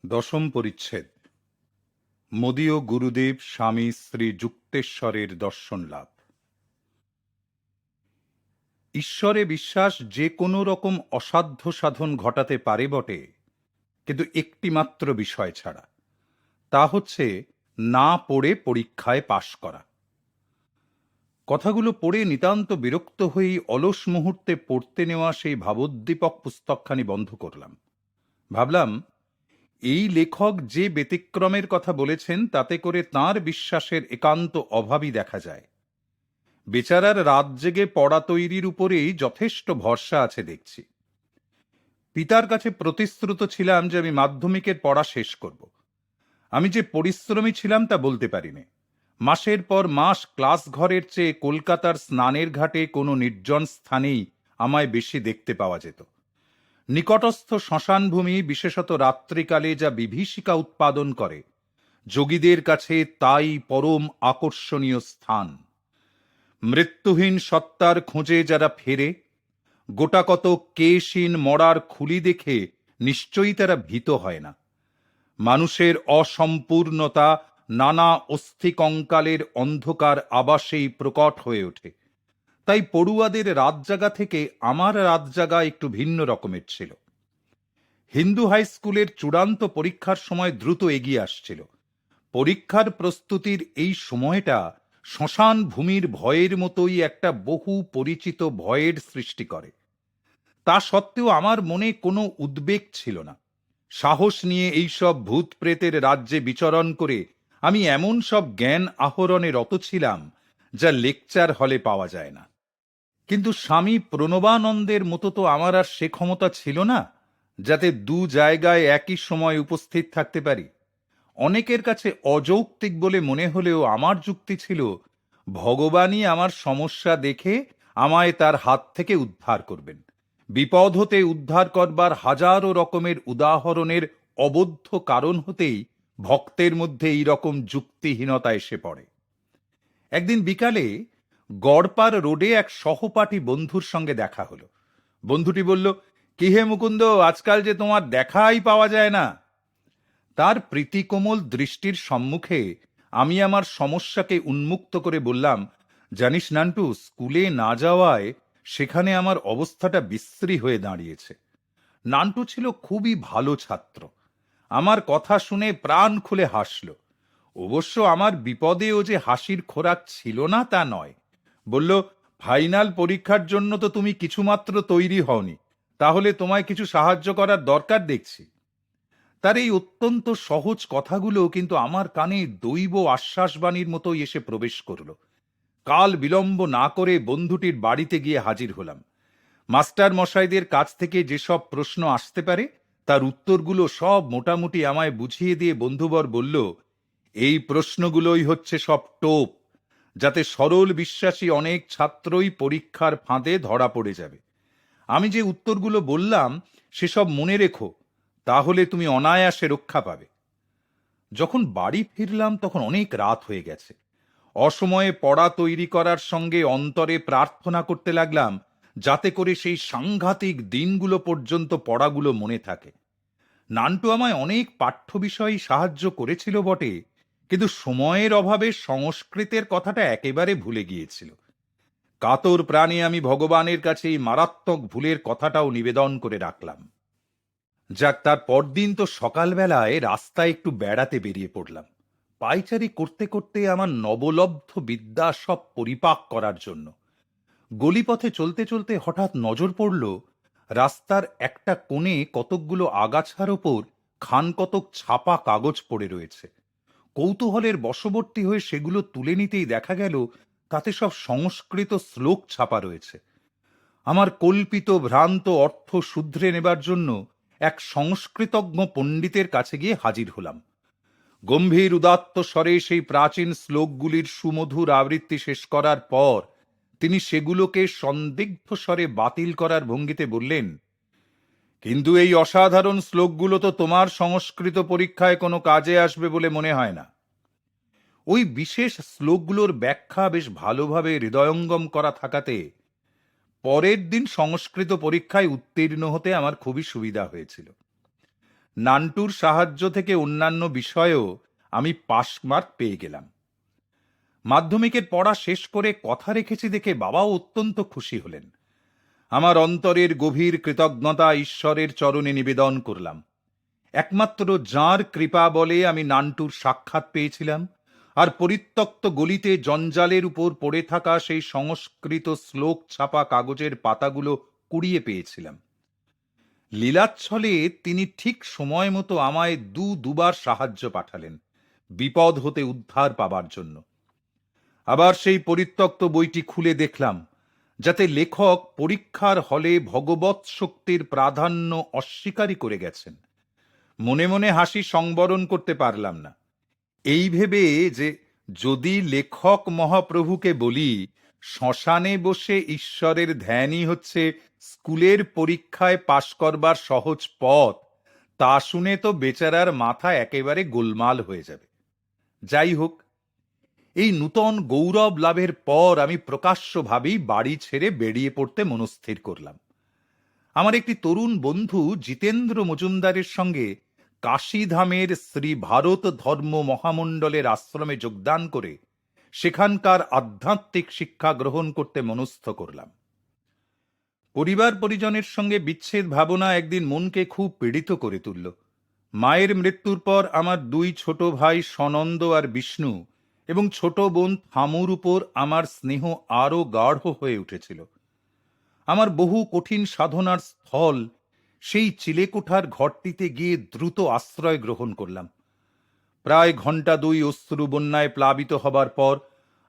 দশম পরিচ্ছেদ। মোদীয় গুরুদেব স্বামী শ্রী যুক্তেশ্বরের দর্শন লাভ। ঈশ্বরে বিশ্বাস যে কোনো রকম অসাধ্য সাধন ঘটাতে পারে বটে, কিন্তু একটি মাত্র বিষয় ছাড়া, তা হচ্ছে না পড়ে পরীক্ষায় পাশ করা। কথাগুলো পড়ে নিতান্ত বিরক্ত হয়েই অলস মুহূর্তে পড়তে নেওয়া সেই ভাবোদ্দীপক পুস্তকখানি বন্ধ করলাম। ভাবলাম, এই লেখক যে ব্যতিক্রমের কথা বলেছেন তাতে করে তাঁর বিশ্বাসের একান্ত অভাবই দেখা যায়। বেচারার রাত জেগে পড়া তৈরির উপরেই যথেষ্ট ভরসা আছে দেখছি। পিতার কাছে প্রতিশ্রুত ছিলাম যে আমি মাধ্যমিকের পড়া শেষ করব। আমি যে পরিশ্রমী ছিলাম তা বলতে পারিনি। মাসের পর মাস ক্লাস ঘরের চেয়ে কলকাতার স্নানের ঘাটে কোনো নির্জন স্থানেই আমায় বেশি দেখতে পাওয়া যেত। নিকটস্থ শ্মশানভূমি বিশেষত রাত্রিকালে যা বিভীষিকা উৎপাদন করে, যোগীদের কাছে তাই পরম আকর্ষণীয় স্থান। মৃত্যুহীন সত্তার খোঁজে যারা ফেরে, গোটাকত কেশহীন মরার খুলি দেখে নিশ্চয়ই তারা ভীত হয় না। মানুষের অসম্পূর্ণতা নানা অস্থিকঙ্কালের অন্ধকার আবাসেই প্রকট হয়ে ওঠে। তাই পড়ুয়াদের রাত জাগা থেকে আমার রাত জাগা একটু ভিন্ন রকমের ছিল। হিন্দু হাই স্কুলের চূড়ান্ত পরীক্ষার সময় দ্রুত এগিয়ে আসছিল। পরীক্ষার প্রস্তুতির এই সময়টা শ্মশান ভূমির ভয়ের মতোই একটা বহু পরিচিত ভয়ের সৃষ্টি করে। তা সত্ত্বেও আমার মনে কোনো উদ্বেগ ছিল না। সাহস নিয়ে এইসব ভূত প্রেতের রাজ্যে বিচরণ করে আমি এমন সব জ্ঞান আহরণে রত ছিলাম যা লেকচার হলে পাওয়া যায় না। কিন্তু স্বামী প্রণবানন্দের মতো তো আমার আর সে ক্ষমতা ছিল না যাতে দু জায়গায় একই সময় উপস্থিত থাকতে পারি। অনেকের কাছে অযৌক্তিক বলে মনে হলেও আমার যুক্তি ছিল, ভগবানই আমার সমস্যা দেখে আমায় তার হাত থেকে উদ্ধার করবেন। বিপদ হতে উদ্ধার করবার হাজারো রকমের উদাহরণের অবদ্ধ কারণ হতেই ভক্তের মধ্যে এই রকম যুক্তিহীনতা এসে পড়ে। একদিন বিকালে গড়পার রোডে এক সহপাঠী বন্ধুর সঙ্গে দেখা হলো। বন্ধুটি বলল, কি হে মুকুন্দ, আজকাল যে তোমার দেখাই পাওয়া যায় না। তার প্রীতিকোমল দৃষ্টির সম্মুখে আমি আমার সমস্যাকে উন্মুক্ত করে বললাম, জানিস নান্টু, স্কুলে না যাওয়ায় সেখানে আমার অবস্থাটা বিশ্রী হয়ে দাঁড়িয়েছে। নান্টু ছিল খুবই ভালো ছাত্র। আমার কথা শুনে প্রাণ খুলে হাসল। অবশ্য আমার বিপদে ও যে হাসির খোরাক ছিল না তা নয়। বলল, ফাইনাল পরীক্ষার জন্য তো তুমি কিছুমাত্র তৈরি হওনি, তাহলে তোমায় কিছু সাহায্য করার দরকার দেখছি। তার এই অত্যন্ত সহজ কথাগুলো কিন্তু আমার কানে দৈব আশ্বাসবাণীর মতোই এসে প্রবেশ করল। কাল বিলম্ব না করে বন্ধুটির বাড়িতে গিয়ে হাজির হলাম। মাস্টার মশাইদের কাছ থেকে যেসব প্রশ্ন আসতে পারে তার উত্তরগুলো সব মোটামুটি আমায় বুঝিয়ে দিয়ে বন্ধুবর বলল, এই প্রশ্নগুলোই হচ্ছে সব টোপ, যাতে সরল বিশ্বাসী অনেক ছাত্রই পরীক্ষার ফাঁদে ধরা পড়ে যাবে। আমি যে উত্তরগুলো বললাম সেসব মনে রেখো, তাহলে তুমি অনায়াসে রক্ষা পাবে। যখন বাড়ি ফিরলাম তখন অনেক রাত হয়ে গেছে। অসময়ে পড়া তৈরি করার সঙ্গে অন্তরে প্রার্থনা করতে লাগলাম যাতে করে সেই সাংঘাতিক দিনগুলো পর্যন্ত পড়াগুলো মনে থাকে। নান্টু আমায় অনেক পাঠ্য বিষয়ে সাহায্য করেছিল বটে, কিন্তু সময়ের অভাবে সংস্কৃতের কথাটা একেবারে ভুলে গিয়েছিল। কাতর প্রাণে আমি ভগবানের কাছে এই মারাত্মক ভুলের কথাটাও নিবেদন করে রাখলাম। যাক, তার পরদিন তো সকালবেলায় রাস্তায় একটু বেড়াতে বেরিয়ে পড়লাম, পায়চারি করতে করতে আমার নবলব্ধ বিদ্যা সব পরিপাক করার জন্য। গলিপথে চলতে চলতে হঠাৎ নজর পড়ল, রাস্তার একটা কোণে কতকগুলো আগাছার ওপর খান কতক ছাপা কাগজ পড়ে রয়েছে। কৌতূহলের বশবর্তী হয়ে সেগুলো তুলে নিতেই দেখা গেল তাতে সব সংস্কৃত শ্লোক ছাপা রয়েছে। আমার কল্পিত ভ্রান্ত অর্থ শুধরে নেবার জন্য এক সংস্কৃতজ্ঞ পণ্ডিতের কাছে গিয়ে হাজির হলাম। গম্ভীর উদাত্ত স্বরে সেই প্রাচীন শ্লোকগুলির সুমধুর আবৃত্তি শেষ করার পর তিনি সেগুলোকে সন্দিগ্ধ স্বরে বাতিল করার ভঙ্গিতে বললেন, কিন্তু এই অসাধারণ শ্লোকগুলো তো তোমার সংস্কৃত পরীক্ষায় কোনো কাজে আসবে বলে মনে হয় না। ওই বিশেষ শ্লোকগুলোর ব্যাখ্যা বেশ ভালোভাবে হৃদয়ঙ্গম করা থাকাতে পরের দিন সংস্কৃত পরীক্ষায় উত্তীর্ণ হতে আমার খুবই সুবিধা হয়েছিল। নান্টুর সাহায্য থেকে অন্যান্য বিষয়েও আমি পাশ মার্ক পেয়ে গেলাম। মাধ্যমিকের পড়া শেষ করে কথা রেখেছি দেখে বাবাও অত্যন্ত খুশি হলেন। আমার অন্তরের গভীর কৃতজ্ঞতা ঈশ্বরের চরণে নিবেদন করলাম। একমাত্র যাঁর কৃপা বলে আমি নান্টুর সাক্ষাৎ পেয়েছিলাম, আর পরিত্যক্ত গলিতে জঞ্জালের উপর পড়ে থাকা সেই সংস্কৃত শ্লোক ছাপা কাগজের পাতাগুলো কুড়িয়ে পেয়েছিলাম। লীলাচ্ছলে তিনি ঠিক সময় মতো আমায় দুবার সাহায্য পাঠালেন বিপদ হতে উদ্ধার পাবার জন্য। আবার সেই পরিত্যক্ত বইটি খুলে দেখলাম, যাতে লেখক পরীক্ষার হলে ভগবৎ শক্তির প্রাধান্য অস্বীকারই করে গেছেন। মনে মনে হাসি সংবরণ করতে পারলাম না, এই ভেবে যে যদি লেখক মহাপ্রভুকে বলি শ্মশানে বসে ঈশ্বরের ধ্যানই হচ্ছে স্কুলের পরীক্ষায় পাশ করবার সহজ পথ, তা শুনে তো বেচারার মাথা একেবারে গোলমাল হয়ে যাবে। যাই হোক, এই নূতন গৌরব লাভের পর আমি প্রকাশ্যভাবেই বাড়ি ছেড়ে বেরিয়ে পড়তে মনস্থির করলাম। আমার একটি তরুণ বন্ধু জিতেন্দ্র মজুমদারের সঙ্গে কাশীধামের শ্রী ভারত ধর্ম মহামণ্ডলের আশ্রমে যোগদান করে সেখানকার আধ্যাত্মিক শিক্ষা গ্রহণ করতে মনস্থ করলাম। পরিবার পরিজনের সঙ্গে বিচ্ছেদ ভাবনা একদিন মনকে খুব পীড়িত করে তুলল। মায়ের মৃত্যুর পর আমার দুই ছোট ভাই সনন্দ আর বিষ্ণু এবং ছোট বোন থামুর উপর আমার স্নেহ আরও গাঢ় হয়ে উঠেছিল। আমার বহু কঠিন সাধনার স্থল সেই চিলেকোঠার ঘরটিতে গিয়ে দ্রুত আশ্রয় গ্রহণ করলাম। প্রায় ঘণ্টা দুই অশ্রু বন্যায় প্লাবিত হবার পর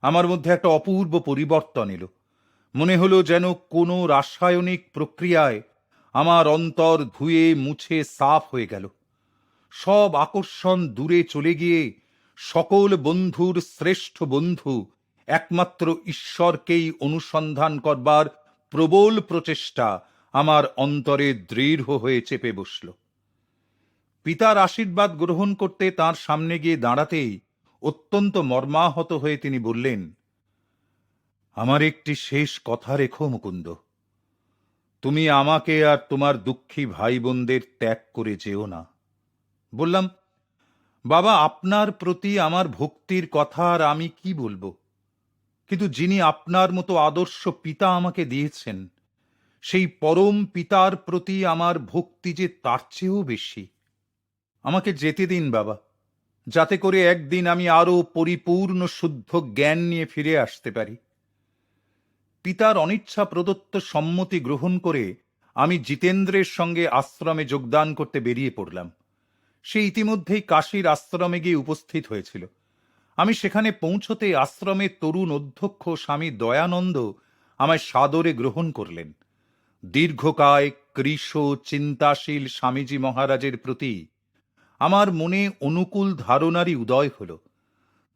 আমার মধ্যে একটা অপূর্ব পরিবর্তন এলো। মনে হলো যেন কোনো রাসায়নিক প্রক্রিয়ায় আমার অন্তর ধুয়ে মুছে সাফ হয়ে গেল। সব আকর্ষণ দূরে চলে গিয়ে সকল বন্ধুর শ্রেষ্ঠ বন্ধু একমাত্র ঈশ্বরকেই অনুসন্ধান করবার প্রবল প্রচেষ্টা আমার অন্তরে দৃঢ় হয়ে চেপে বসল। পিতার আশীর্বাদ গ্রহণ করতে তার সামনে গিয়ে দাঁড়াতেই অত্যন্ত মর্মাহত হয়ে তিনি বললেন, আমার একটি শেষ কথা রেখো মুকুন্দ, তুমি আমাকে আর তোমার দুঃখী ভাই বোনদের ত্যাগ করে যেও না। বললাম, বাবা, আপনার প্রতি আমার ভক্তির কথা আর আমি কি বলবো, কিন্তু যিনি আপনার মতো আদর্শ পিতা আমাকে দিয়েছেন, সেই পরম পিতার প্রতি আমার ভক্তি যে তার চেয়েও বেশি। আমাকে যেতে দিন বাবা, যাতে করে একদিন আমি আরো পরিপূর্ণ শুদ্ধ জ্ঞান নিয়ে ফিরে আসতে পারি। পিতার অনিচ্ছা প্রদত্ত সম্মতি গ্রহণ করে আমি জিতেন্দ্রের সঙ্গে আশ্রমে যোগদান করতে বেরিয়ে পড়লাম। সে ইতিমধ্যেই কাশীর আশ্রমে গিয়ে উপস্থিত হয়েছিল। আমি সেখানে পৌঁছতে আশ্রমের তরুণ অধ্যক্ষ স্বামী দয়ানন্দ আমায় সাদরে গ্রহণ করলেন। দীর্ঘকায় কৃশ চিন্তাশীল স্বামীজি মহারাজের প্রতি আমার মনে অনুকূল ধারণারই উদয় হল।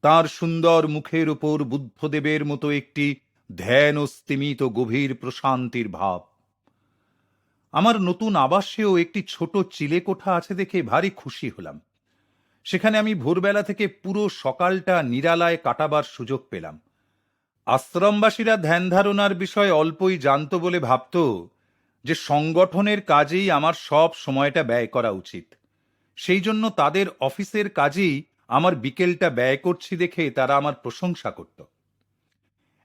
তার সুন্দর মুখের উপর বুদ্ধদেবের মতো একটি ধ্যান ও স্তিমিত গভীর প্রশান্তির ভাব। আমার নতুন আবাসেও একটি ছোট চিলেকোঠা আছে দেখে ভারী খুশি হলাম। সেখানে আমি ভোরবেলা থেকে পুরো সকালটা নিরালায় কাটাবার সুযোগ পেলাম। আশ্রমবাসীরা ধ্যান ধারণার বিষয়ে অল্পই জানত বলে ভাবত যে সংগঠনের কাজেই আমার সব সময়টা ব্যয় করা উচিত। সেই জন্য তাদের অফিসের কাজেই আমার বিকেলটা ব্যয় করছি দেখে তারা আমার প্রশংসা করত।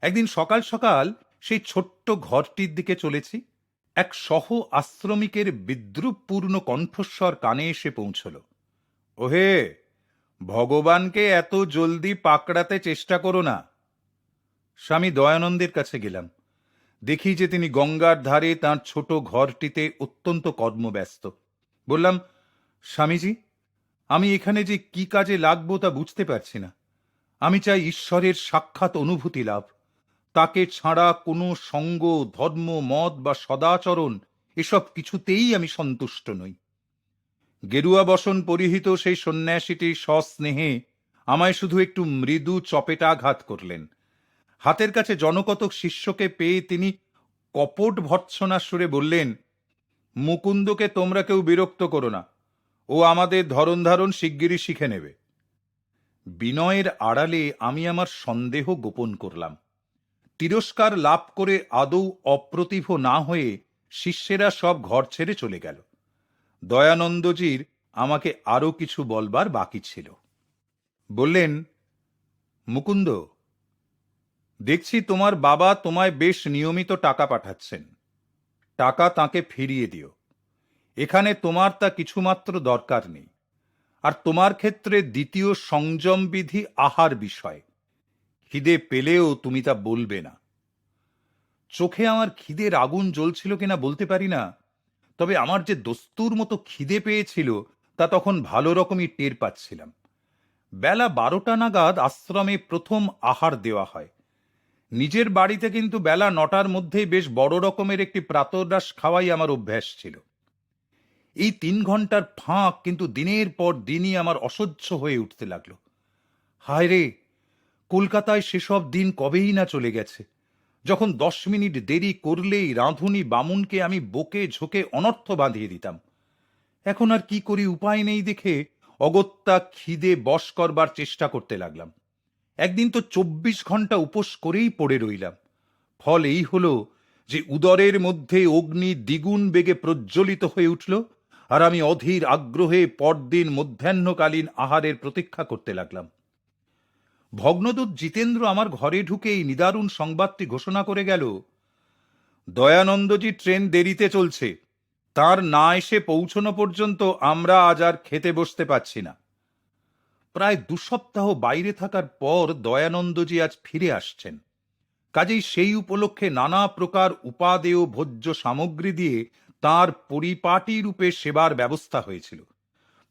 একদিন সকাল সকাল সেই ছোট্ট ঘরটির দিকে চলেছি, এক সহ আশ্রমিকের বিদ্রুপপূর্ণ কণ্ঠস্বর কানে এসে পৌঁছল। ওহে, ভগবানকে এত জলদি পাকড়াতে চেষ্টা করো না। স্বামী দয়ানন্দের কাছে গেলাম। দেখি যে তিনি গঙ্গার ধারে তাঁর ছোট ঘরটিতে অত্যন্ত কর্মব্যস্ত। বললাম, স্বামীজি, আমি এখানে যে কি কাজে লাগবো তা বুঝতে পারছি না। আমি চাই ঈশ্বরের সাক্ষাৎ অনুভূতি লাভ। তাকে ছাড়া কোনো সঙ্গ, ধর্ম, মত বা সদাচরণ এসব কিছুতেই আমি সন্তুষ্ট নই। গেরুয়া বসন পরিহিত সেই সন্ন্যাসীটি সস্নেহে আমায় শুধু একটু মৃদু চপেটাঘাত করলেন। হাতের কাছে জনকতক শিষ্যকে পেয়ে তিনি কপট ভর্ৎসনার সুরে বললেন, মুকুন্দকে তোমরা কেউ বিরক্ত করো না, ও আমাদের ধরন ধারণ শিগগিরই শিখে নেবে। বিনয়ের আড়ালে আমি আমার সন্দেহ গোপন করলাম। তিরস্কার লাভ করে আদৌ অপ্রতিভ না হয়ে শিষ্যেরা সব ঘর ছেড়ে চলে গেল। দয়ানন্দজির আমাকে আরো কিছু বলবার বাকি ছিল। বললেন, মুকুন্দ, দেখছি তোমার বাবা তোমায় বেশ নিয়মিত টাকা পাঠাচ্ছেন। টাকা তাকে ফিরিয়ে দিও। এখানে তোমার তা কিছুমাত্র দরকার নেই। আর তোমার ক্ষেত্রে দ্বিতীয় সংযম বিধি আহার বিষয়। খিদে পেলেও তুমি তা বলবে না। চোখে আমার খিদের আগুন জ্বলছিল কিনা বলতে পারি না, তবে আমার যে দস্তুর মতো খিদে পেয়েছিল তা তখন ভালো রকমই টের পাচ্ছিলাম। বেলা 12টা নাগাদ আশ্রমে প্রথম আহার দেওয়া হয়। নিজের বাড়িতে কিন্তু বেলা 9টার মধ্যেই বেশ বড় রকমের একটি প্রাতরাশ খাওয়াই আমার অভ্যাস ছিল। এই 3 ঘন্টার ফাঁক কিন্তু দিনের পর দিনই আমার অসহ্য হয়ে উঠতে লাগলো। হায় রে, কলকাতায় সেসব দিন কবেই না চলে গেছে, যখন 10 মিনিট দেরি করলেই রাঁধুনি বামুনকে আমি বকে ঝোঁকে অনর্থ বাঁধিয়ে দিতাম। এখন আর কি করি উপায় নেই দেখে অগত্যা খিদে বশ করবার চেষ্টা করতে লাগলাম। একদিন তো 24 ঘন্টা উপোস করেই পড়ে রইলাম। ফল এই হলো যে উদরের মধ্যে অগ্নি দ্বিগুণ বেগে প্রজ্বলিত হয়ে উঠল, আর আমি অধীর আগ্রহে পরদিন মধ্যাহ্নকালীন আহারের প্রতীক্ষা করতে লাগলাম। ভগ্নদূত জিতেন্দ্র আমার ঘরে ঢুকে এই নিদারুণ সংবাদটি ঘোষণা করে গেল, দয়ানন্দজি ট্রেন দেরিতে চলছে, তার না এসে পৌঁছনো পর্যন্ত আমরা আজ আর খেতে বসতে পারছি না। প্রায় 2 সপ্তাহ বাইরে থাকার পর দয়ানন্দজি আজ ফিরে আসছেন। কাজেই সেই উপলক্ষে নানা প্রকার উপাদেয় ভোজ্য সামগ্রী দিয়ে তার পরিপাটি রূপে সেবার ব্যবস্থা হয়েছিল।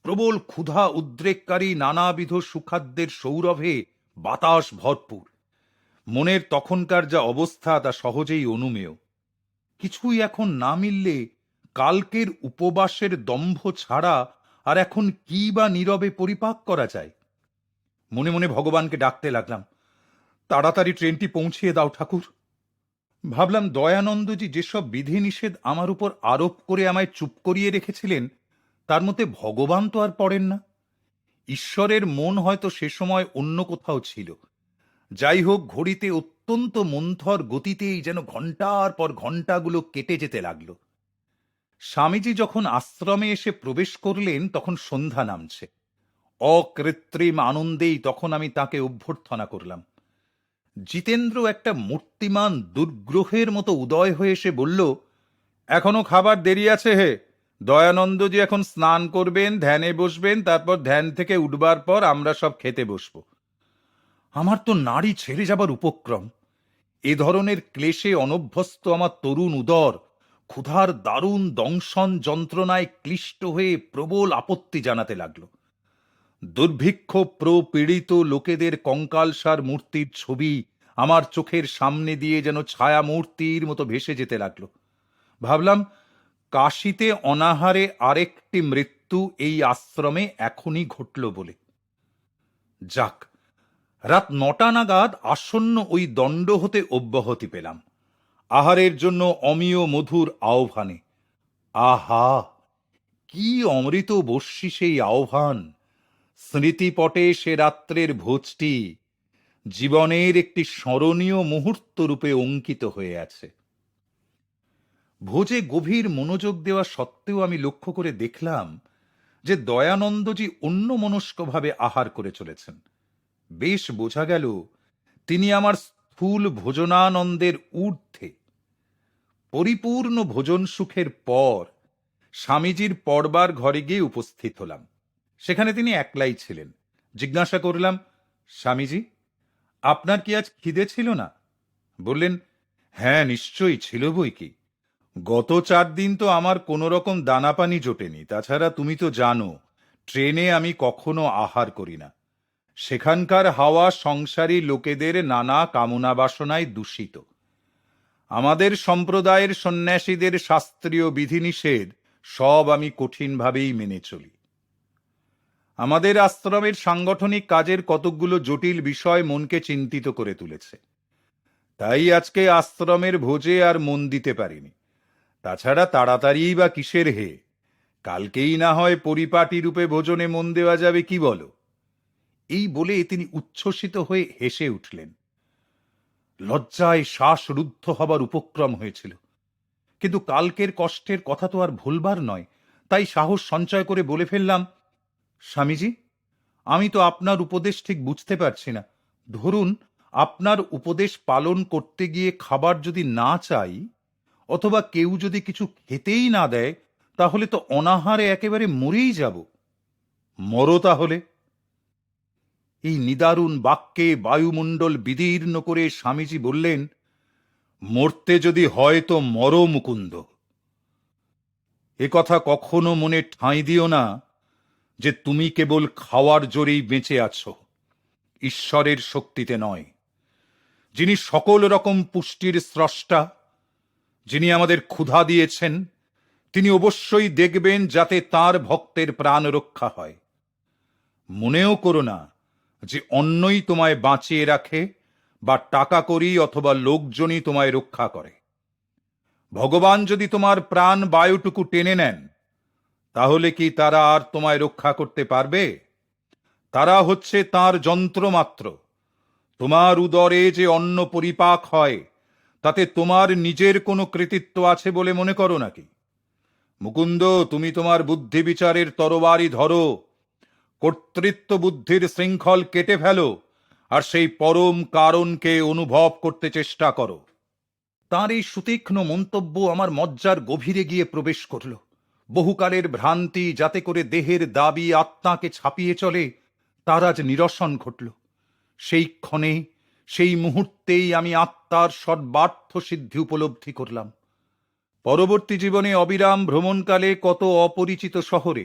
প্রবল ক্ষুধা উদ্রেককারী নানাবিধ সুখাদ্যের সৌরভে বাতাস ভরপুর। মনের তখনকার যা অবস্থা তা সহজেই অনুমেয়। কিছুই এখন না মিললে কালকের উপবাসের দম্ভ ছাড়া আর এখন কি বা নীরবে পরিপাক করা যায়। মনে মনে ভগবানকে ডাকতে লাগলাম, তাড়াতাড়ি ট্রেনটি পৌঁছিয়ে দাও ঠাকুর। ভাবলাম, দয়ানন্দজি যেসব বিধিনিষেধ আমার উপর আরোপ করে আমায় চুপ করিয়ে রেখেছিলেন, তার মধ্যে ভগবান তো আর পড়েন না। ঈশ্বরের মন হয়তো সে সময় অন্য কোথাও ছিল। যাই হোক, ঘড়িতে অত্যন্ত মন্থর গতিতেই যেন ঘন্টার পর ঘন্টাগুলো কেটে যেতে লাগলো। স্বামীজি যখন আশ্রমে এসে প্রবেশ করলেন তখন সন্ধ্যা নামছে। অকৃত্রিম আনন্দেই তখন আমি তাকে অভ্যর্থনা করলাম। জিতেন্দ্র একটা মূর্তিমান দুর্গ্রহের মতো উদয় হয়ে এসে বলল, এখনো খাবার দেরি আছে হে। দয়ানন্দজি এখন স্নান করবেন, ধ্যানে বসবেন, তারপর ধ্যান থেকে উঠবার পর আমরা সব খেতে বসব। আমার তো নাড়ি ছেড়ে যাবার উপক্রম। এ ধরনের ক্লেশে অনভ্যস্ত আমার তরুণ উদর ক্ষুধার দারুণ দংশন যন্ত্রণায় ক্লিষ্ট হয়ে প্রবল আপত্তি জানাতে লাগল। দুর্ভিক্ষ প্রপীড়িত লোকেদের কঙ্কালসার মূর্তির ছবি আমার চোখের সামনে দিয়ে যেন ছায়া মূর্তির মতো ভেসে যেতে লাগল। ভাবলাম, কাশীতে অনাহারে আরেকটি মৃত্যু এই আশ্রমে এখনই ঘটল বলে। যাক, রাত 9টা নাগাদ আসন্ন ওই দণ্ড হতে অব্যাহতি পেলাম, আহারের জন্য অমিয় মধুর আহ্বানে। আহা, কি অমৃত বর্ষী সেই আহ্বান! স্মৃতিপটে সে রাত্রের ভোজটি জীবনের একটি স্মরণীয় মুহূর্ত রূপে অঙ্কিত হয়ে আছে। ভোজে গভীর মনোযোগ দেওয়া সত্ত্বেও আমি লক্ষ্য করে দেখলাম যে দয়ানন্দজি অন্যমনস্কভাবে আহার করে চলেছেন। বেশ বোঝা গেল তিনি আমার স্থূল ভোজনানন্দের ঊর্ধ্বে। পরিপূর্ণ ভোজন সুখের পর স্বামীজির পড়বার ঘরে গিয়ে উপস্থিত হলাম। সেখানে তিনি একলাই ছিলেন। জিজ্ঞাসা করলাম, স্বামীজি, আপনার কি আজ খিদে ছিল না? বললেন, হ্যাঁ, নিশ্চয়ই ছিল বই কি। গত 4 দিন তো আমার কোনো রকম দানা পানি জোটেনি। তাছাড়া তুমি তো জানো, ট্রেনে আমি কখনো আহার করি না। সেখানকার হাওয়া সংসারী লোকেদের নানা কামনা বাসনায় দূষিত। আমাদের সম্প্রদায়ের সন্ন্যাসীদের শাস্ত্রীয় বিধিনিষেধ সব আমি কঠিনভাবেই মেনে চলি। আমাদের আশ্রমের সাংগঠনিক কাজের কতকগুলো জটিল বিষয় মনকে চিন্তিত করে তুলেছে। তাই আজকে আশ্রমের ভোজে আর মন দিতে পারিনি। তাছাড়া তাড়াতাড়ি বা কিসের হে, কালকেই না হয় পরিপাটি রূপে ভোজনে মন দেওয়া যাবে, কি বলো? এই বলে তিনি উচ্ছ্বসিত হয়ে হেসে উঠলেন। লজ্জায় শ্বাসরুদ্ধ হবার উপক্রম হয়েছিল, কিন্তু কালকের কষ্টের কথা তো আর ভুলবার নয়। তাই সাহস সঞ্চয় করে বলে ফেললাম, স্বামীজি, আমি তো আপনার উপদেশ ঠিক বুঝতে পারছি না। ধরুন, আপনার উপদেশ পালন করতে গিয়ে খাবার যদি না চাই, অথবা কেউ যদি কিছু খেতেই না দেয়, তাহলে তো অনাহারে একেবারে মরেই যাব। মরো তাহলে। এই নিদারুণ বাক্যে বায়ুমণ্ডল বিদীর্ণ করে স্বামীজি বললেন, মরতে যদি হয় তো মরো মুকুন্দ। এ কথা কখনো মনে ঠাঁই দিও না যে তুমি কেবল খাওয়ার জোরেই বেঁচে আছো, ঈশ্বরের শক্তিতে নয়। যিনি সকল রকম পুষ্টির স্রষ্টা, যিনি আমাদের ক্ষুধা দিয়েছেন, তিনি অবশ্যই দেখবেন যাতে তার ভক্তের প্রাণ রক্ষা হয়। মনেও করো না যে অন্যই তোমায় বাঁচিয়ে রাখে বা টাকা করি অথবা লোকজনই তোমায় রক্ষা করে। ভগবান যদি তোমার প্রাণ বায়ুটুকু টেনে নেন, তাহলে কি তারা আর তোমায় রক্ষা করতে পারবে? তারা হচ্ছে তার যন্ত্র মাত্র। তোমার উদরে যে অন্ন পরিপাক হয়, তাতে তোমার নিজের কোনো কৃতিত্ব আছে বলে মনে করো নাকি? মুকুন্দ, তুমি তোমার বুদ্ধি বিচারের তরবারি ধরো, কর্তৃত্ব বুদ্ধির শৃঙ্খল কেটে ফেলো, আর সেই পরম কারণকে অনুভব করতে চেষ্টা করো। তার এই সুতীক্ষ্ণ মন্তব্য আমার মজ্জার গভীরে গিয়ে প্রবেশ করল। বহুকালের ভ্রান্তি যাতে করে দেহের দাবি আত্মাকে ছাপিয়ে চলে, তার আজ নিরসন ঘটল। সেই ক্ষণে, সেই মুহূর্তেই আমি আত্মার সর্বার্থ সিদ্ধি উপলব্ধি করলাম। পরবর্তী জীবনে অবিরাম ভ্রমণকালে কত অপরিচিত শহরে,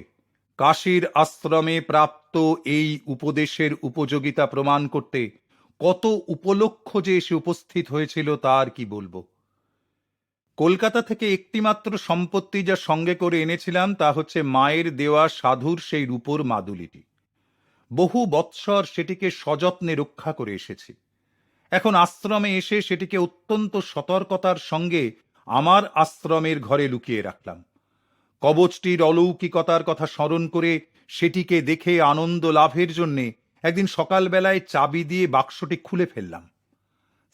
কাশীর আশ্রমে প্রাপ্ত এই উপদেশের উপযোগিতা প্রমাণ করতে কত উপলক্ষ যে এসে উপস্থিত হয়েছিল, তার কি বলবো। কলকাতা থেকে একটিমাত্র সম্পত্তি যা সঙ্গে করে এনেছিলাম, তা হচ্ছে মায়ের দেওয়া সাধুর সেই রূপোর মাদুলিটি। বহু বৎসর সেটিকে সযত্নে রক্ষা করে এসেছি। এখন আশ্রমে এসে সেটিকে অত্যন্ত সতর্কতার সঙ্গে আমার আশ্রমের ঘরে লুকিয়ে রাখলাম। কবচটির অলৌকিকতার কথা স্মরণ করে সেটিকে দেখে আনন্দ লাভের জন্যে একদিন সকালবেলায় চাবি দিয়ে বাক্সটি খুলে ফেললাম।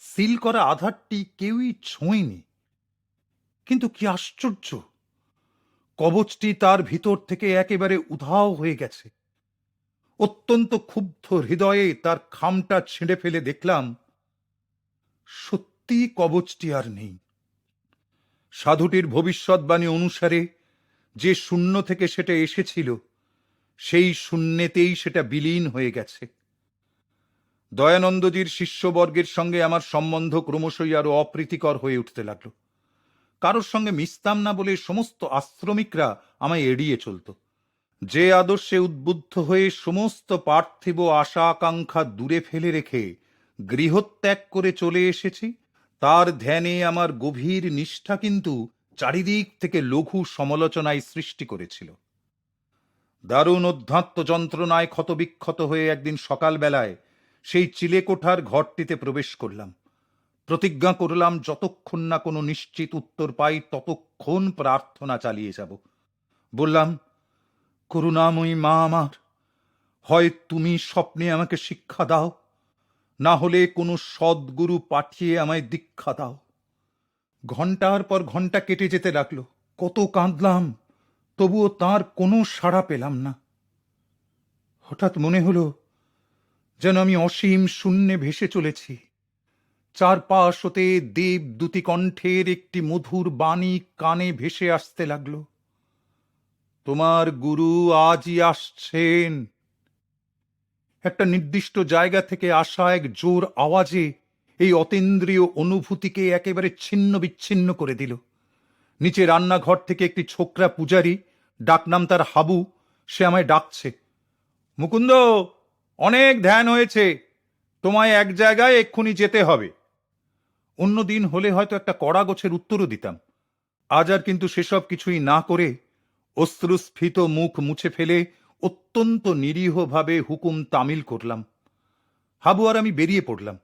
সিল করা আধারটি কেউই ছোঁয়নি। কিন্তু কি আশ্চর্য, কবচটি তার ভিতর থেকে একেবারে উধাও হয়ে গেছে। অত্যন্ত ক্ষুব্ধ হৃদয়ে তার খামটা ছিঁড়ে ফেলে দেখলাম, সত্যি কবচটি আর নেই। সাধুটির ভবিষ্যৎবাণী অনুসারে যে শূন্য থেকে সেটা এসেছিল, সেই শূন্যেতেই সেটা বিলীন হয়ে গেছে। দয়ানন্দজির শিষ্যবর্গের সঙ্গে আমার সম্বন্ধ ক্রমশই আরো অপ্রীতিকর হয়ে উঠতে লাগলো। কারোর সঙ্গে মিশতাম না বলে সমস্ত আশ্রমিকরা আমায় এড়িয়ে চলত। যে আদর্শে উদ্বুদ্ধ হয়ে সমস্ত পার্থিব আশা আকাঙ্ক্ষা দূরে ফেলে রেখে গৃহত্যাগ করে চলে এসেছি, তার ধ্যানে আমার গভীর নিষ্ঠা কিন্তু চারিদিক থেকে লঘু সমালোচনায় সৃষ্টি করেছিল। দারুণ অধ্যাত্ম যন্ত্রণায় ক্ষতবিক্ষত হয়ে একদিন সকালবেলায় সেই চিলেকোঠার ঘরটিতে প্রবেশ করলাম। প্রতিজ্ঞা করলাম, যতক্ষণ না কোনো নিশ্চিত উত্তর পাই ততক্ষণ প্রার্থনা চালিয়ে যাব। বললাম, করুণাময়ী মা আমার, হয় তুমি স্বপ্নে আমাকে শিক্ষা দাও, না হলে কোনো সদ্গুরু পাঠিয়ে আমায় দীক্ষা দাও। ঘন্টার পর ঘন্টা কেটে যেতে লাগলো। কত কাঁদলাম, তবুও তার কোনো সাড়া পেলাম না। হঠাৎ মনে হলো যেন আমি অসীম শূন্যে ভেসে চলেছি। চারপাশ হতে দেবদূতী কণ্ঠের একটি মধুর বাণী কানে ভেসে আসতে লাগলো, তোমার গুরু আজই আসছেন। একটা নির্দিষ্ট জায়গা থেকে আসা এক জোর আওয়াজে এই অতীন্দ্রিয় অনুভূতিকে একেবারে ছিন্ন বিচ্ছিন্ন করে দিল। নিচে রান্নাঘর থেকে একটি ছোকরা পূজারী, ডাকনাম তার হাবু, সে আমায় ডাকছে, মুকুন্দ, অনেক ধ্যান হয়েছে, তোমায় এক জায়গায় এক্ষুনি যেতে হবে। অন্য দিন হলে হয়তো একটা কড়া গোছের উত্তরও দিতাম। আজ আর কিন্তু সেসব কিছুই না করে অশ্রুস্ফীত মুখ মুছে ফেলে অত্যন্ত নিরীহভাবে হুকুম তামিল করলাম। হাবু আর আমি বেরিয়ে পড়লাম।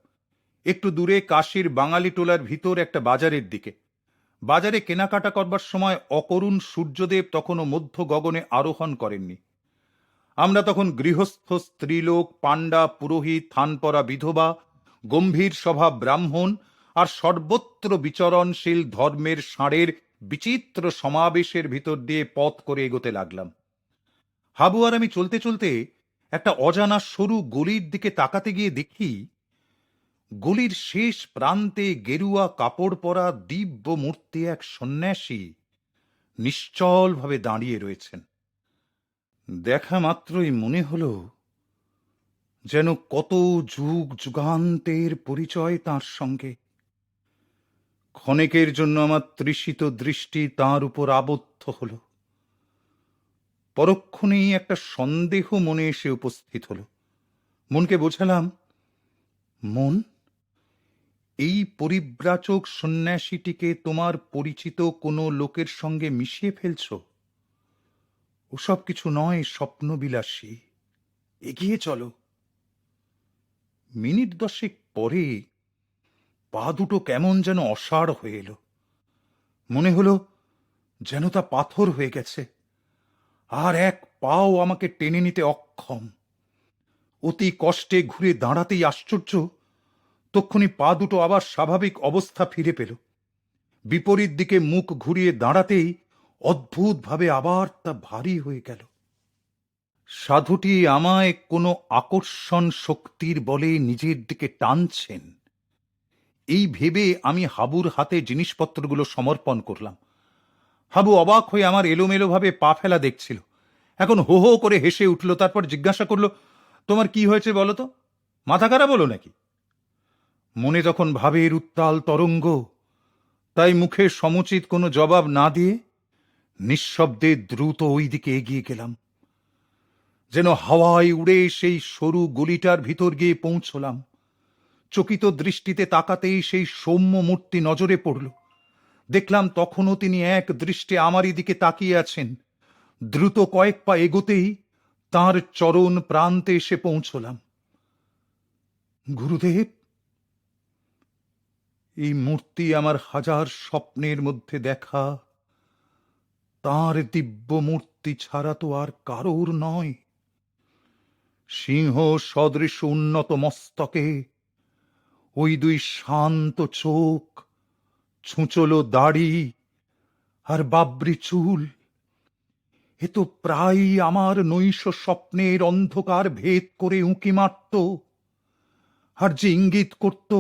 একটু দূরে কাশীর বাঙালি টোলার ভিতর একটা বাজারের দিকে। বাজারে কেনাকাটা করবার সময় অকরুণ সূর্যদেব তখনও মধ্য গগনে আরোহণ করেননি। আমরা তখন গৃহস্থ স্ত্রীলোক, পাণ্ডা, পুরোহিত, থানপরা বিধবা, গম্ভীর স্বভাব ব্রাহ্মণ আর সর্বত্র বিচরণশীল ধর্মের ষাঁড়ের বিচিত্র সমাবেশের ভিতর দিয়ে পথ করে এগোতে লাগলাম। হাবু আর আমি চলতে চলতে একটা অজানা সরু গলির দিকে তাকাতে গিয়ে দেখি গলির শেষ প্রান্তে গেরুয়া কাপড় পরা দিব্য মূর্তি এক সন্ন্যাসী নিশ্চলভাবে দাঁড়িয়ে রয়েছেন। দেখা মাত্রই মনে হলো যেন কত যুগ যুগান্তের পরিচয় তাঁর সঙ্গে। ক্ষণেকের জন্য আমার তৃষিত দৃষ্টি তাঁর উপর আবদ্ধ হল। পরক্ষণেই একটা সন্দেহ মনে এসে উপস্থিত হল। মনকে বোঝালাম, মন, এই পরিব্রাজক সন্ন্যাসীটিকে তোমার পরিচিত কোনো লোকের সঙ্গে মিশিয়ে ফেলছ? ওসব কিছু নয়, স্বপ্নবিলাসী। এগিয়ে চলো। মিনিট 10 পরে পা দুটো কেমন যেন অসাড় হয়ে এলো। মনে হলো যেন তা পাথর হয়ে গেছে, আর এক পাও আমাকে টেনে নিতে অক্ষম। অতি কষ্টে ঘুরে দাঁড়াতেই আশ্চর্য, তক্ষুনি পা দুটো আবার স্বাভাবিক অবস্থা ফিরে পেল। বিপরীত দিকে মুখ ঘুরিয়ে দাঁড়াতেই অদ্ভুতভাবে আবার তা ভারী হয়ে গেল। সাধুটি আমায় কোনো আকর্ষণ শক্তির বলে নিজের দিকে টানছেন, এই ভেবে আমি হাবুর হাতে জিনিসপত্রগুলো সমর্পণ করলাম। হাবু অবাক হয়ে আমার এলোমেলোভাবে পা ফেলা দেখছিল। এখন হো হো করে হেসে উঠল। তারপর জিজ্ঞাসা করল, তোমার কি হয়েছে বলো তো? মাথা খারাপ হলো নাকি? মনে তখন ভাবের উত্তাল তরঙ্গ, তাই মুখে সমুচিত কোনো জবাব না দিয়ে নিঃশব্দে দ্রুত ওই দিকে এগিয়ে গেলাম। যেন হাওয়ায় উড়ে সেই সরু গলিটার ভিতর গিয়ে পৌঁছলাম। চকিত দৃষ্টিতে তাকাতেই সেই সৌম্য মূর্তি নজরে পড়ল। দেখলাম তখনও তিনি এক দৃষ্টে আমারই দিকে তাকিয়ে আছেন। দ্রুত কয়েক পা এগোতেই তাঁর চরণ প্রান্তে এসে পৌঁছলাম। গুরুদেব! এই মূর্তি আমার হাজার স্বপ্নের মধ্যে দেখা তাঁর দিব্য মূর্তি ছাড়া তো আর কারোর নয়। সিংহ সদৃশ উন্নত মস্তকে ওই দুই শান্ত চোখ, ছুঁচলো দাড়ি আর বাবরি চুল, এ তো প্রায় আমার নৈশ স্বপ্নের অন্ধকার ভেদ করে উঁকি মারত, আর যে ইঙ্গিত করত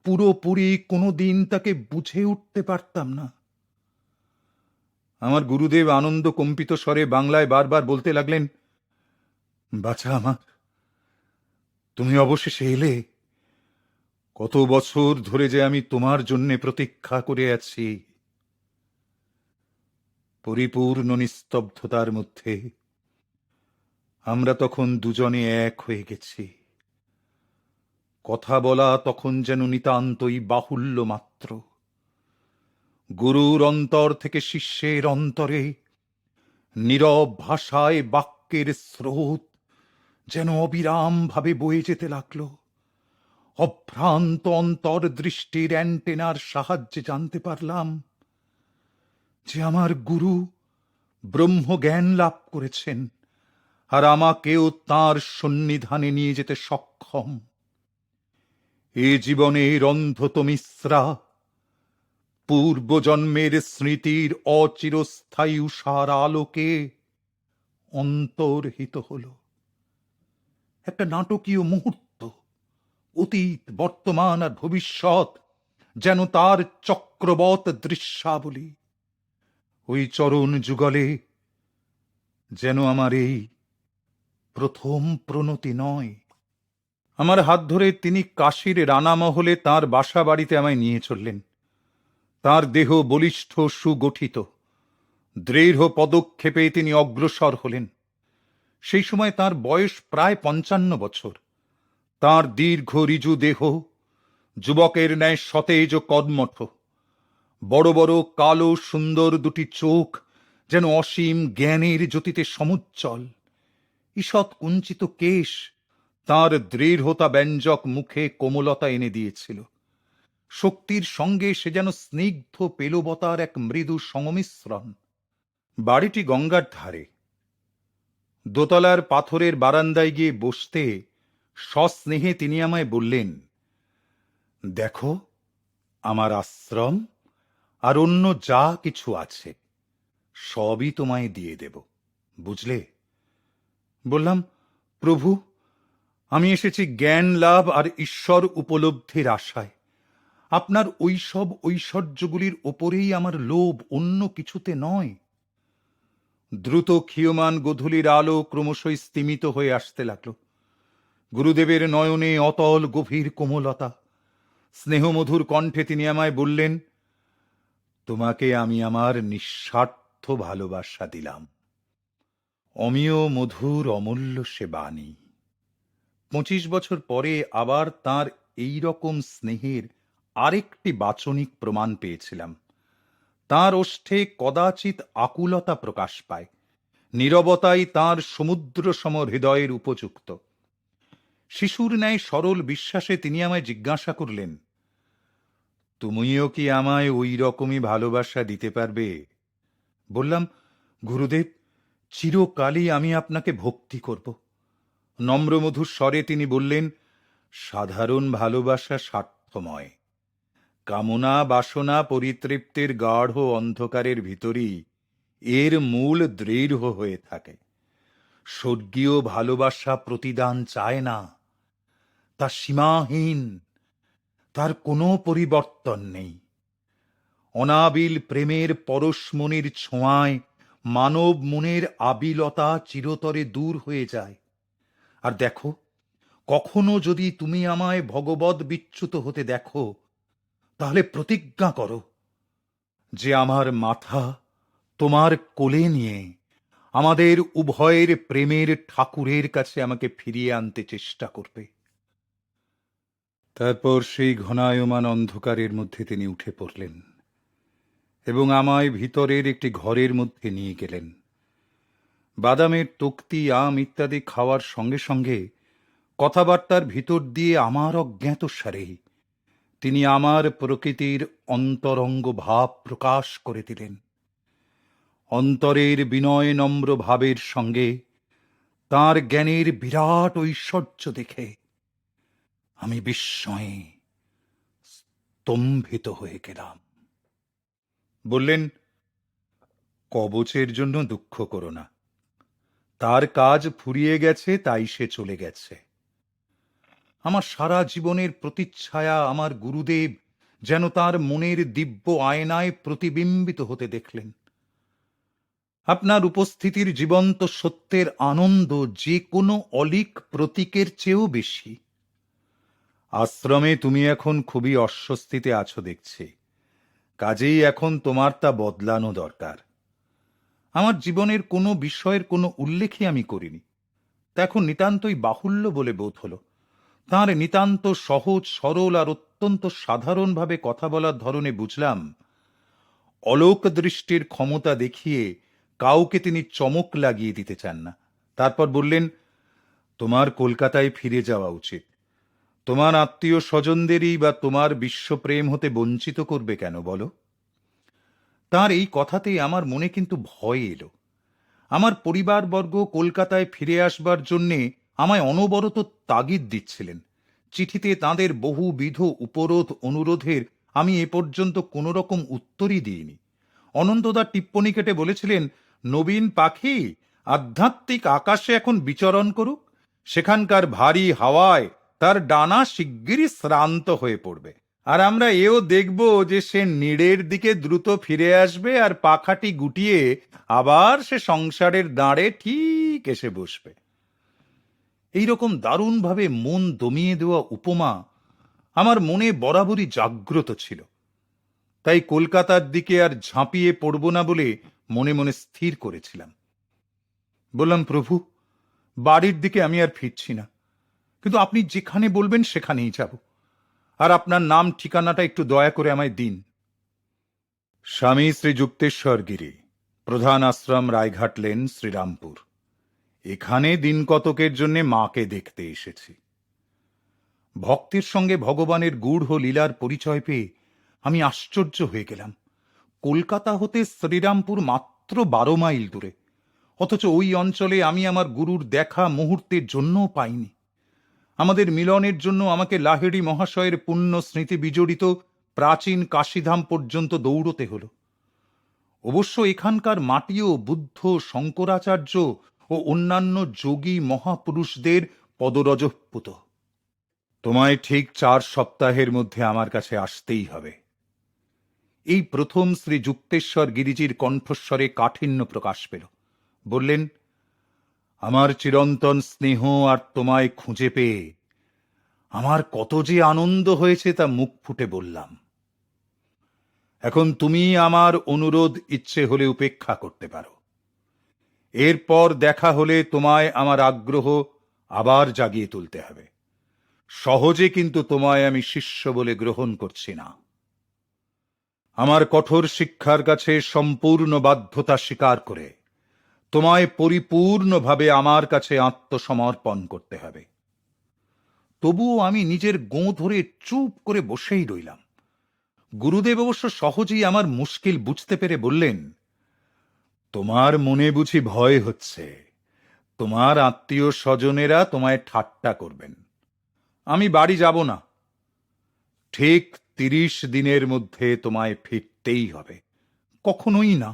পুরোপুরি কোনোদিন তাকে বুঝে উঠতে পারতাম না। আমার গুরুদেব আনন্দ কম্পিত স্বরে বাংলায় বারবার বলতে লাগলেন, বাছা আমার, তুমি অবশেষে এলে। কত বছর ধরে যে আমি তোমার জন্য প্রতীক্ষা করে আছি। পরিপূর্ণ নিস্তব্ধতার মধ্যে আমরা তখন দুজনে এক হয়ে গেছি। কথা বলা তখন যেন নিতান্তই বাহুল্য মাত্র। গুরুর অন্তর থেকে শিষ্যের অন্তরে নীরব ভাষায় বাক্যের স্রোত যেন অবিরাম ভাবে বয়ে যেতে লাগল। অভ্রান্ত অন্তর দৃষ্টির অ্যান্টেনার সাহায্যে জানতে পারলাম যে আমার গুরু ব্রহ্মজ্ঞান লাভ করেছেন, আর আমাকেও তাঁর সন্নিধানে নিয়ে যেতে সক্ষম। এ জীবনের অন্ধতমিশ্রা পূর্বজন্মের স্মৃতির অচিরস্থায়ী উষার আলোকে অন্তর্হিত হল। একটা নাটকীয় মুহূর্ত, অতীত, বর্তমান আর ভবিষ্যৎ যেন তার চক্রবৎ দৃশ্যাবলী। ওই চরণ যুগলে যেন আমার এই প্রথম প্রণতি নয়। আমার হাত ধরে তিনি কাশীর রানামহলে তাঁর বাসা বাড়িতে আমায় নিয়ে চললেন। তাঁর দেহ বলিষ্ঠ, সুগঠিত। দৃঢ় পদক্ষেপে তিনি অগ্রসর হলেন। সেই সময় তাঁর বয়স প্রায় 55 বছর। তাঁর দীর্ঘ ঋজু দেহ যুবকের ন্যায় সতেজ ও কর্মঠ। বড় বড় কালো সুন্দর দুটি চোখ যেন অসীম জ্ঞানের জ্যোতিতে সমুজ্জ্বল। ঈষৎ কুঞ্চিত কেশ তাঁর দৃঢ়তা ব্যঞ্জক মুখে কোমলতা এনে দিয়েছিল। শক্তির সঙ্গে সে যেন স্নিগ্ধ পেলবতার এক মৃদু সংমিশ্রণ। বাড়িটি গঙ্গার ধারে। দোতলার পাথরের বারান্দায় গিয়ে বসতে সস্নেহে তিনি আমায় বললেন, দেখো, আমার আশ্রম আর অন্য যা কিছু আছে সবই তোমায় দিয়ে দেব, বুঝলে? বললাম, প্রভু, আমি এসেছি জ্ঞান লাভ আর ঈশ্বর উপলব্ধির আশায়। আপনার ওইসব ঐশ্বর্যগুলির ওপরেই আমার লোভ, অন্য কিছুতে নয়। দ্রুত ক্ষীয়মান গোধূলির আলো ক্রমশই স্তিমিত হয়ে আসতে লাগল। গুরুদেবের নয়নে অতল গভীর কোমলতা। স্নেহমধুর কণ্ঠে তিনি আমায় বললেন, তোমাকে আমি আমার নিঃস্বার্থ ভালোবাসা দিলাম। অমিয় মধুর অমূল্য সে বাণী। 25 বছর পরে আবার তার এই রকম স্নেহের আরেকটি বাচনিক প্রমাণ পেয়েছিলাম। তার ওষ্ঠে কদাচিৎ আকুলতা প্রকাশ পায়। নীরবতাই তার সমুদ্র সম হৃদয়ের উপযুক্ত। শিশুর ন্যায় সরল বিশ্বাসে তিনি আমায় জিজ্ঞাসা করলেন, তুমিও কি আমায় ওই রকমই ভালোবাসা দিতে পারবে? বললাম, গুরুদেব, চিরকালই আমি আপনাকে ভক্তি করব। নম্রমধুর স্বরে তিনি বললেন, সাধারণ ভালোবাসা স্বার্থময়। কামনা বাসনা পরিতৃপ্তির গাঢ় অন্ধকারের ভিতরই এর মূল দৃঢ় হয়ে থাকে। স্বর্গীয় ভালোবাসা প্রতিদান চায় না, তা সীমাহীন, তার কোনো পরিবর্তন নেই। অনাবিল প্রেমের পরশমণির ছোঁয়ায় মানব মনের আবিলতা চিরতরে দূর হয়ে যায়। আর দেখো, কখনো যদি তুমি আমায় ভগবদ বিচ্যুত হতে দেখো, তাহলে প্রতিজ্ঞা করো যে আমার মাথা তোমার কোলে নিয়ে আমাদের উভয়ের প্রেমের ঠাকুরের কাছে আমাকে ফিরিয়ে আনতে চেষ্টা করবে। তারপর সেই ঘনায়মান অন্ধকারের মধ্যে তিনি উঠে পড়লেন এবং আমায় ভিতরের একটি ঘরের মধ্যে নিয়ে গেলেন। বাদামের তক্তি, আম ইত্যাদি খাওয়ার সঙ্গে সঙ্গে কথাবার্তার ভিতর দিয়ে আমার অজ্ঞাতসারে তিনি আমার প্রকৃতির অন্তরঙ্গ ভাব প্রকাশ করে দিলেন। অন্তরের বিনয় নম্র ভাবের সঙ্গে তাঁর জ্ঞানের বিরাট ঐশ্বর্য দেখে আমি বিস্ময়ে স্তম্ভিত হয়ে গেলাম। বললেন, কবচের জন্য দুঃখ করো না, তার কাজ ফুরিয়ে গেছে, তাই সে চলে গেছে। আমার সারা জীবনের প্রতিচ্ছায়া আমার গুরুদেব যেন তার মনের দিব্য আয়নায় প্রতিবিম্বিত হতে দেখলেন। আপনার উপস্থিতির জীবন্ত সত্যের আনন্দ যে কোনো অলিক প্রতীকের চেয়েও বেশি। আশ্রমে তুমি এখন খুবই অস্বস্তিতে আছো দেখছি, কাজেই এখন তোমার তা বদলানো দরকার। আমার জীবনের কোনো বিষয়ের কোনো উল্লেখই আমি করিনি, তা এখন নিতান্তই বাহুল্য বলে বোধ হলো। তাঁর নিতান্ত সহজ সরল আর অত্যন্ত সাধারণভাবে কথা বলার ধরনে বুঝলাম, অলোক দৃষ্টির ক্ষমতা দেখিয়ে কাউকে তিনি চমক লাগিয়ে দিতে চান না। তারপর বললেন, তোমার কলকাতায় ফিরে যাওয়া উচিত। তোমার আত্মীয় স্বজনদেরই বা তোমার বিশ্বপ্রেম হতে বঞ্চিত করবে কেন বলো? তাঁর এই কথাতেই আমার মনে কিন্তু ভয় এলো। আমার পরিবারবর্গ কলকাতায় ফিরে আসবার জন্যে আমায় অনবরত তাগিদ দিচ্ছিলেন। চিঠিতে তাঁদের বহুবিধ উপরোধ অনুরোধের আমি এ পর্যন্ত কোনো রকম উত্তরই দিইনি। অনন্তদা টিপ্পনী কেটে বলেছিলেন, নবীন পাখি আধ্যাত্মিক আকাশে এখন বিচরণ করুক, সেখানকার ভারী হাওয়ায় তার ডানা শিগগিরই শ্রান্ত হয়ে পড়বে, আর আমরা এও দেখব যে সে নীড়ের দিকে দ্রুত ফিরে আসবে আর পাখাটি গুটিয়ে আবার সে সংসারের দাঁড়ে ঠিক এসে বসবে। এইরকম দারুণভাবে মন দমিয়ে দেওয়া উপমা আমার মনে বরাবরই জাগ্রত ছিল। তাই কলকাতার দিকে আর ঝাঁপিয়ে পড়ব না বলে মনে মনে স্থির করেছিলাম। বললাম, প্রভু, বাড়ির দিকে আমি আর ফিরছি না, কিন্তু আপনি যেখানে বলবেন সেখানেই যাব, আর আপনার নাম ঠিকানাটা একটু দয়া করে আমায় দিন। স্বামী শ্রী যুক্তেশ্বর গিরি, প্রধান আশ্রম, রায়ঘাট লেন, শ্রীরামপুর। এখানে দিন কতকের জন্য মাকে দেখতে এসেছি। ভক্তের সঙ্গে ভগবানের গূঢ় লীলার পরিচয় পেয়ে আমি আশ্চর্য হয়ে গেলাম। কলকাতা হতে শ্রীরামপুর মাত্র 12 মাইল দূরে, অথচ ওই অঞ্চলে আমি আমার গুরুর দেখা মুহূর্তের জন্যও পাইনি। আমাদের মিলনের জন্য আমাকে লাহিড়ী মহাশয়ের পুণ্য স্মৃতি বিজড়িত প্রাচীন কাশীধাম পর্যন্ত দৌড়তে হলো। অবশ্য এখানকার মাটিও বুদ্ধ, শঙ্করাচার্য ও অন্যান্য যোগী মহাপুরুষদের পদরজঃপুত। তোমায় ঠিক 4 সপ্তাহের মধ্যে আমার কাছে আসতেই হবে। এই প্রথম শ্রী যুক্তেশ্বর গিরিজির কণ্ঠস্বরে কাঠিন্য প্রকাশ পেল। বললেন, আমার চিরন্তন স্নেহ আর তোমায় খুঁজে পেয়ে আমার কত যে আনন্দ হয়েছে তা মুখ ফুটে বললাম। এখন তুমি আমার অনুরোধ ইচ্ছে হলে উপেক্ষা করতে পারো। এরপর দেখা হলে তোমায় আমার আগ্রহ আবার জাগিয়ে তুলতে হবে। সহজে কিন্তু তোমায় আমি শিষ্য বলে গ্রহণ করছি না। আমার কঠোর শিক্ষার কাছে সম্পূর্ণ বাধ্যতা স্বীকার করে তোমায় পরিপূর্ণভাবে আমার কাছে আত্মসমর্পণ করতে হবে। তবুও আমি নিজের গোঁ ধরে চুপ করে বসেই রইলাম। গুরুদেব অবশ্য সহজেই আমার মুশকিল বুঝতে পেরে বললেন, তোমার মনে বুঝি ভয় হচ্ছে, তোমার আত্মীয় স্বজনেরা তোমায় ঠাট্টা করবেন। আমি বাড়ি যাব না। ঠিক 30 দিনের মধ্যে তোমায় ফিরতেই হবে। কখনোই না।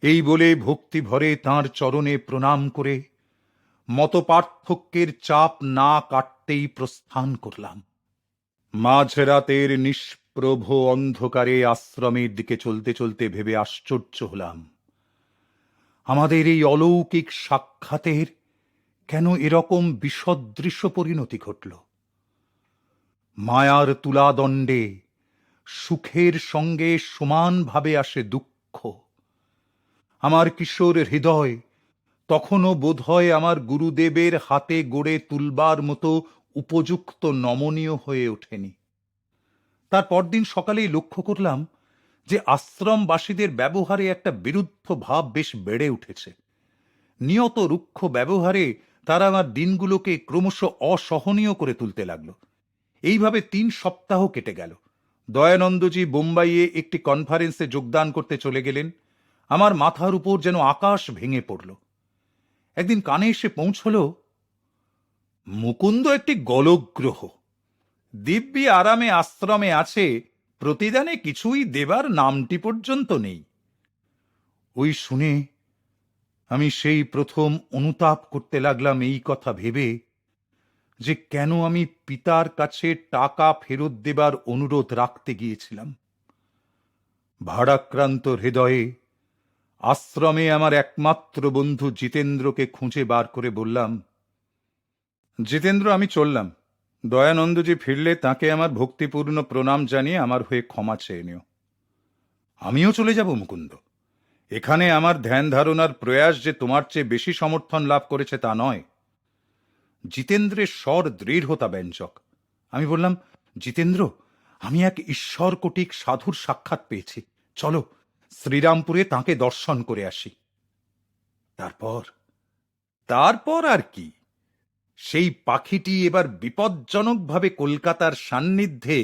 এই বলে ভক্তি ভরে তাঁর চরণে প্রণাম করে মতপার্থক্যের চাপ না কাটতেই প্রস্থান করলাম। মাঝরাতের নিষ্প্রভ অন্ধকারে আশ্রমের দিকে চলতে চলতে ভেবে আশ্চর্য হলাম, আমাদের এই অলৌকিক সাক্ষাতের কেন এরকম বিসদৃশ পরিণতি ঘটল। মায়ার তুলাদণ্ডে সুখের সঙ্গে সমানভাবে আসে দুঃখ। আমার কিশোর হৃদয় তখনও বোধহয় আমার গুরুদেবের হাতে গড়ে তুলবার মতো উপযুক্ত নমনীয় হয়ে ওঠেনি। তার পরদিন সকালেই লক্ষ্য করলাম যে আশ্রমবাসীদের ব্যবহারে একটা বিরুদ্ধ ভাব বেশ বেড়ে উঠেছে। নিয়ত রুক্ষ ব্যবহারে তারা আমার দিনগুলোকে ক্রমশ অসহনীয় করে তুলতে লাগল। এইভাবে 3 সপ্তাহ কেটে গেল। দয়ানন্দজি বোম্বাইয়ে একটি কনফারেন্সে যোগদান করতে চলে গেলেন। আমার মাথার উপর যেন আকাশ ভেঙে পড়ল। একদিন কানে এসে পৌঁছল, মুকুন্দ একটি গলগ্রহ, দিব্যি আরামে আশ্রমে আছে, প্রতিদানে কিছুই দেবার নামটি পর্যন্ত নেই। ওই শুনে আমি সেই প্রথম অনুতাপ করতে লাগলাম এই কথা ভেবে যে কেন আমি পিতার কাছে টাকা ফেরত দেবার অনুরোধ রাখতে গিয়েছিলাম। ভারাক্রান্ত হৃদয়ে আশ্রমে আমার একমাত্র বন্ধু জিতেন্দ্রকে খুঁজে বার করে বললাম, জিতেন্দ্র, আমি চললাম। দয়ানন্দজি ফিরলে তাকে আমার ভক্তিপূর্ণ প্রণাম জানিয়ে আমার হয়ে ক্ষমা চেয়ে নিও। আমিও চলে যাব মুকুন্দ। এখানে আমার ধ্যান ধারণার প্রয়াস যে তোমার চেয়ে বেশি সমর্থন লাভ করেছে তা নয়। জিতেন্দ্রের স্বর দৃঢ়তা ব্যঞ্জক। আমি বললাম, জিতেন্দ্র, আমি এক ঈশ্বর কোটিক সাধুর সাক্ষাৎ পেয়েছি, চলো শ্রীরামপুরে তাঁকে দর্শন করে আসি। তারপর আর কি, সেই পাখিটি এবার বিপজ্জনকভাবে কলকাতার সান্নিধ্যে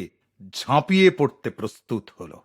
ঝাঁপিয়ে পড়তে প্রস্তুত হলো।